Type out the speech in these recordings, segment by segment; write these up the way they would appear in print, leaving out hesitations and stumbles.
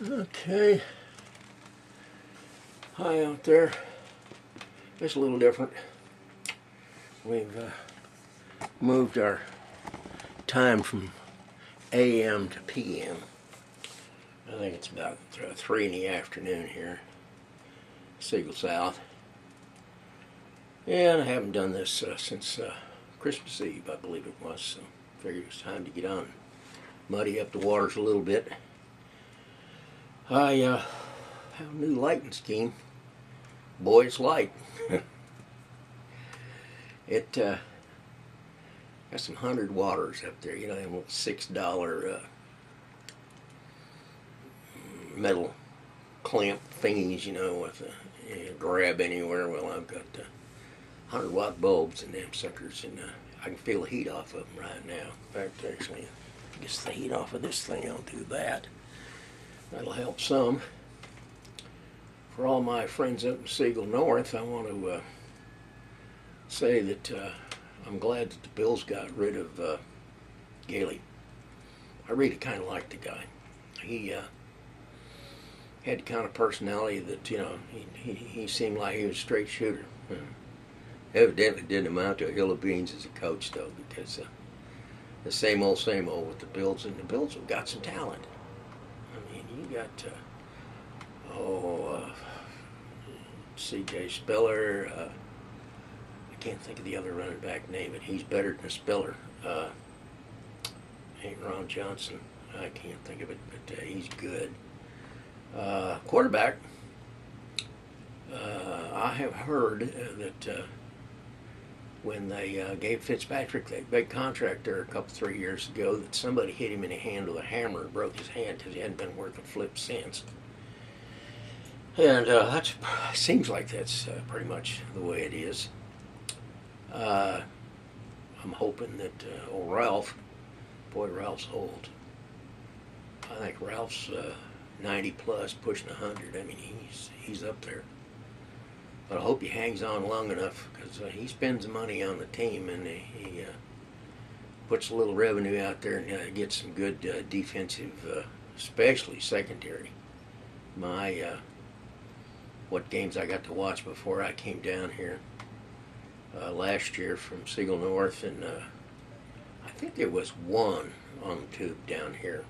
Okay. Hi out there. It's a little different. We've moved our time from AM to PM. I think it's about 3 in the afternoon here, Siegel South. And I haven't done this since Christmas Eve, I believe it was. So I figured it was time to get on, muddy up the waters a little bit. I have a new lighting scheme. Boy, it's light. It got some 100 watters up there. You know, them little $6 metal clamp thingies, you know, with you grab anywhere. Well, I've got 100-watt bulbs in them suckers, and I can feel the heat off of them right now. In fact, actually, I guess the heat off of this thing, I'll do that. That'll help some. For all my friends up in Siegel North, I want to say that I'm glad that the Bills got rid of Gailey. I really kind of liked the guy. He had the kind of personality that, you know, he seemed like he was a straight shooter. Evidently didn't amount to a hill of beans as a coach, though, because the same old with the Bills, and the Bills have got some talent. I mean, you got C.J. Spiller. I can't think of the other running back name, but he's better than Spiller. Ain't Ron Johnson. I can't think of it, but he's good. Quarterback. I have heard that when they gave Fitzpatrick that big contract there a couple, 3 years ago, that somebody hit him in the hand with a hammer and broke his hand because he hadn't been worth a flip since. And that seems like that's pretty much the way it is. I'm hoping that old Ralph, boy, Ralph's old. I think Ralph's 90 plus, pushing 100. I mean, he's up there. But I hope he hangs on long enough, because he spends money on the team, and he puts a little revenue out there and gets some good defensive, especially secondary. What games I got to watch before I came down here last year from Siegel North, and I think there was one on the tube down here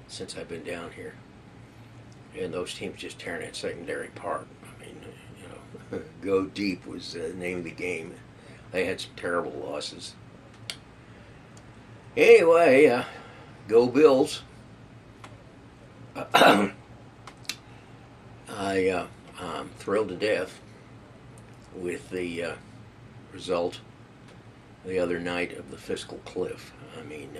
since I've been down here. And those teams just tearing that secondary apart. I mean, you know, go deep was the name of the game. They had some terrible losses. Anyway, go Bills. I'm thrilled to death with the result the other night of the fiscal cliff. I mean,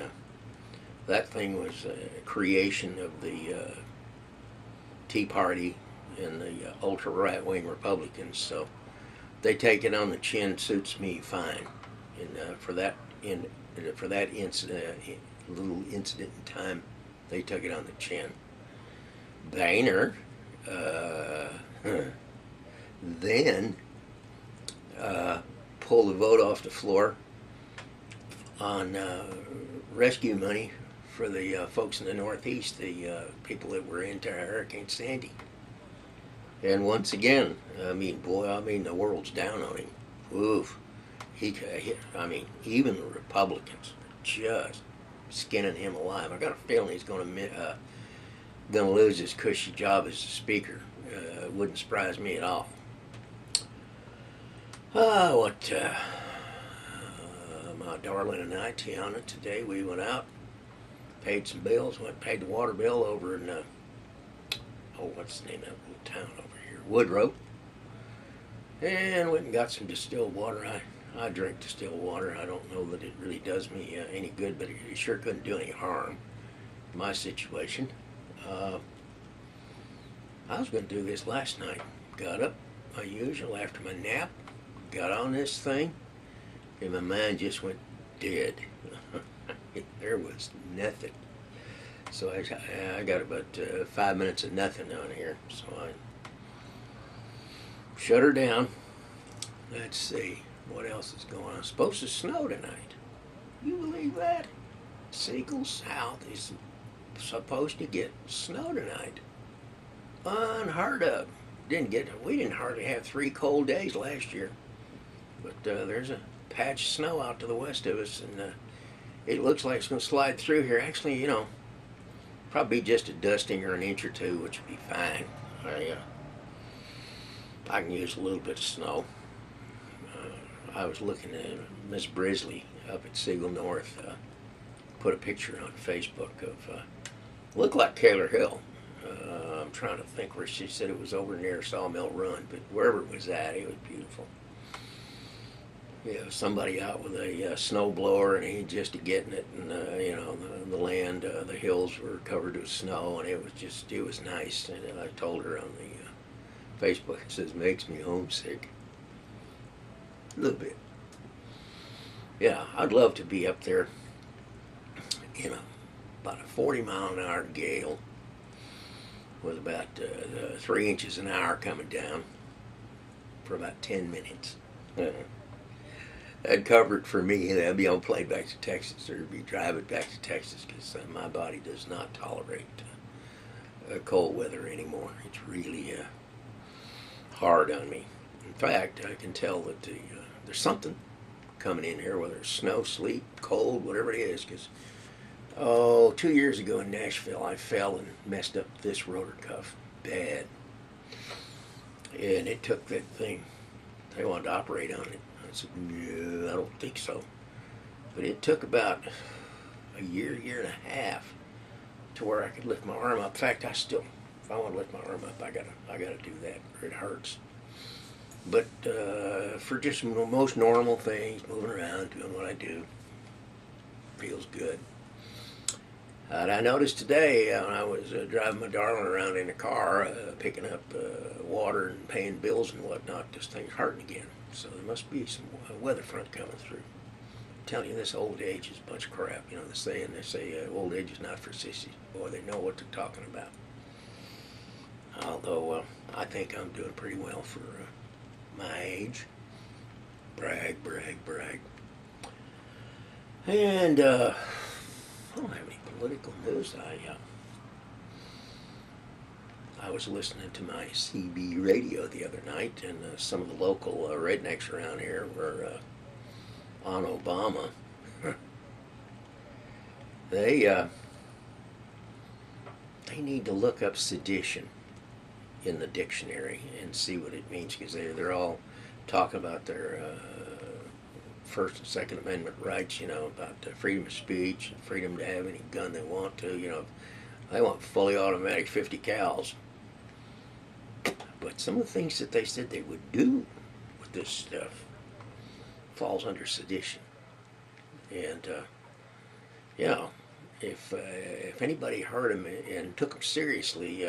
that thing was a creation of the Tea Party and the ultra right-wing Republicans, so they take it on the chin. Suits me fine. And for that incident, little incident in time, they took it on the chin. Boehner then pulled the vote off the floor on rescue money for the folks in the Northeast, the people that were into Hurricane Sandy. And once again, the world's down on him. Oof. I mean, even the Republicans are just skinning him alive. I got a feeling he's going to lose his cushy job as a speaker. Wouldn't surprise me at all. My darling and I, Tiana, today we went out, paid some bills, paid the water bill over in, what's the name of that little town over here? Woodrow. And went and got some distilled water. I drink distilled water. I don't know that it really does me any good, but it sure couldn't do any harm in my situation. I was going to do this last night. Got up, my usual, after my nap, got on this thing, and my mind just went dead. There was nothing. So I got about 5 minutes of nothing on here. So I shut her down. Let's see what else is going on. It's supposed to snow tonight. You believe that? Siegel South is supposed to get snow tonight. Unheard of. We didn't hardly have 3 cold days last year, but there's a patch of snow out to the west of us, and it looks like it's going to slide through here. Actually, probably just a dusting or an inch or two, which would be fine. I can use a little bit of snow. I was looking at Miss Brisley up at Siegel North. Put a picture on Facebook of looked like Taylor Hill. I'm trying to think where she said it was over near Sawmill Run, but wherever it was at, it was beautiful. Somebody out with a snow blower, and he just getting it, and the land, the hills were covered with snow, and it was nice. And I told her on the Facebook, it says makes me homesick a little bit. Yeah, I'd love to be up there in about a 40-mile-an-hour gale with about 3 inches an hour coming down for about 10 minutes. That'd cover it for me. That'd be on plane back to Texas, or be driving back to Texas, because my body does not tolerate cold weather anymore. It's really hard on me. In fact, I can tell that there's something coming in here, whether it's snow, sleet, cold, whatever it is, because 2 years ago in Nashville, I fell and messed up this rotor cuff bad. And it took that thing. They wanted to operate on it. I said, no, I don't think so. But it took about a year and a half to where I could lift my arm up. In fact, if I want to lift my arm up, I gotta do that, or it hurts. But for just most normal things, moving around, doing what I do, feels good. And I noticed today when I was driving my darling around in the car, picking up water and paying bills and whatnot, this thing's hurting again. So there must be some weather front coming through. I'm telling you, this old age is a bunch of crap. They say old age is not for sissies. Boy, they know what they're talking about. Although I think I'm doing pretty well for my age. Brag, brag, brag. And I don't have any political news. I was listening to my CB radio the other night, and some of the local rednecks around here were on Obama. They need to look up sedition in the dictionary and see what it means, because they're all talking about their First and Second Amendment rights, about freedom of speech and freedom to have any gun they want to. They want fully automatic 50 cals. But some of the things that they said they would do with this stuff falls under sedition. And, if anybody heard them and took them seriously,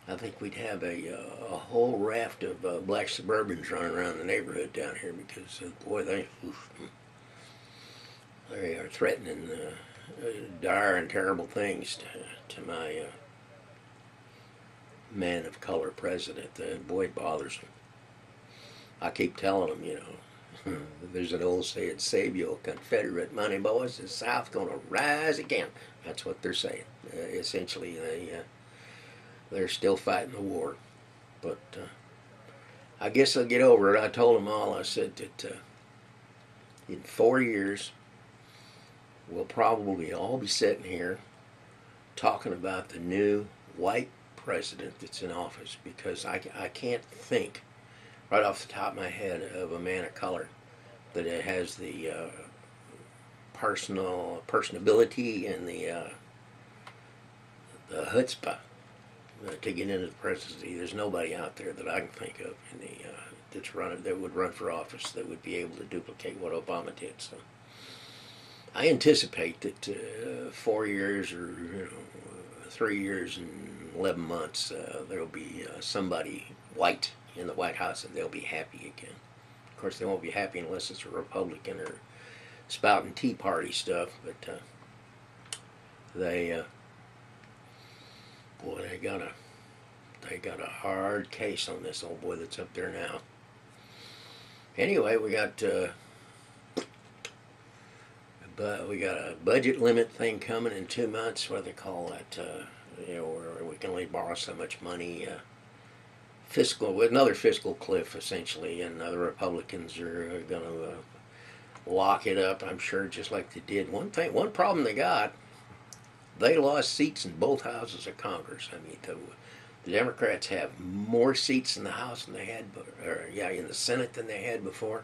I think we'd have a whole raft of black Suburbans running around the neighborhood down here, because, boy, they are threatening dire and terrible things to my man of color president. Boy, it bothers them. I keep telling them, there's an old saying, save your Confederate money, boys, the South gonna rise again. That's what they're saying. Essentially, they're still fighting the war. But I guess they'll get over it. I told them all, I said that in 4 years, we'll probably all be sitting here talking about the new white president that's in office, because I can't think right off the top of my head of a man of color that has the personability and the chutzpah to get into the presidency. There's nobody out there that I can think of that would run for office that would be able to duplicate what Obama did. So I anticipate that 4 years or 3 years and 11 months, there'll be somebody white in the White House, and they'll be happy again. Of course, they won't be happy unless it's a Republican or spouting Tea Party stuff. But they got a hard case on this old boy that's up there now. Anyway, we got a But we got a budget limit thing coming in 2 months. What do they call that? Where we can only borrow so much money. Fiscal, another fiscal cliff essentially, and the Republicans are going to lock it up. I'm sure, just like they did. One problem they got, they lost seats in both houses of Congress. I mean, the Democrats have more seats in the House than they had, in the Senate than they had before,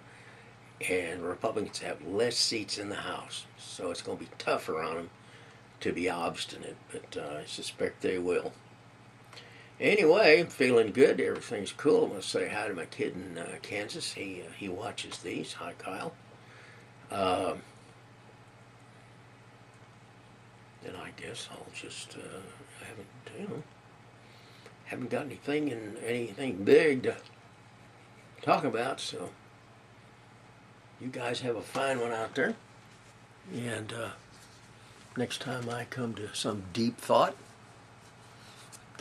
and Republicans have less seats in the House. So it's going to be tougher on them to be obstinate, but I suspect they will. Anyway, I'm feeling good. Everything's cool. I'm going to say hi to my kid in Kansas. He watches these. Hi, Kyle. And I guess I'll just haven't got anything big to talk about. So you guys have a fine one out there. And next time I come to some deep thought,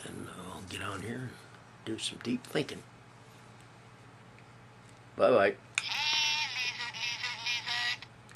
then I'll get on here and do some deep thinking. Bye-bye.